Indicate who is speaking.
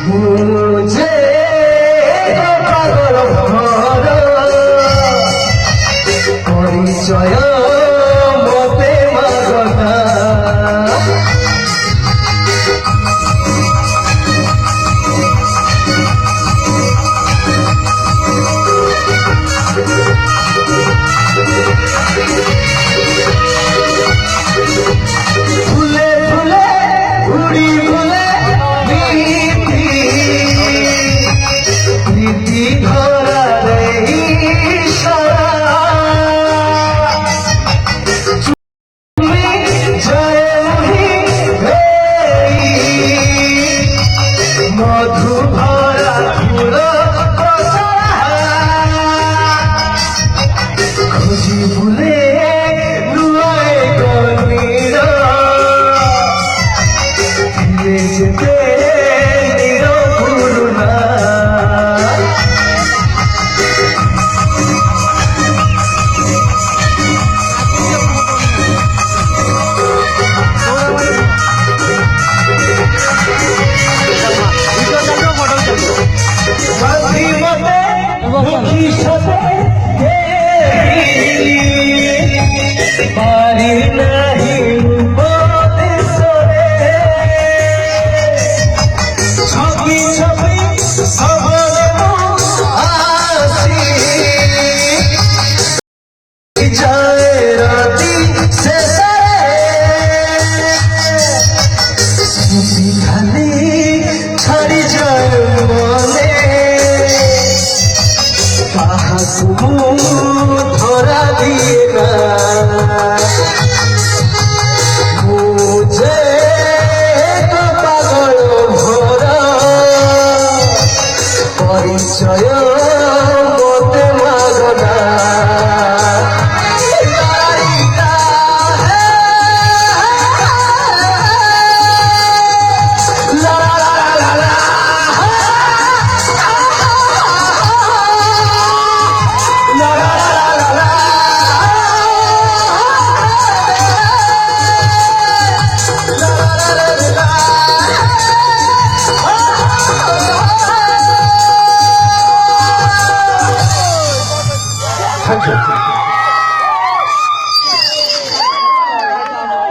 Speaker 1: मुझे पागल भर परिचय मते मागना फुले फुले उड़ी फुले नीति धरा रही मधु भरा फूल खोजी फुले नुआए गनीर धीरे जेते नीर पुरुना पारी नहीं उपदेशरे छवि छवि सबरे आसी जाए राती से सरे खाली छड़ी जाए मने कहा तुम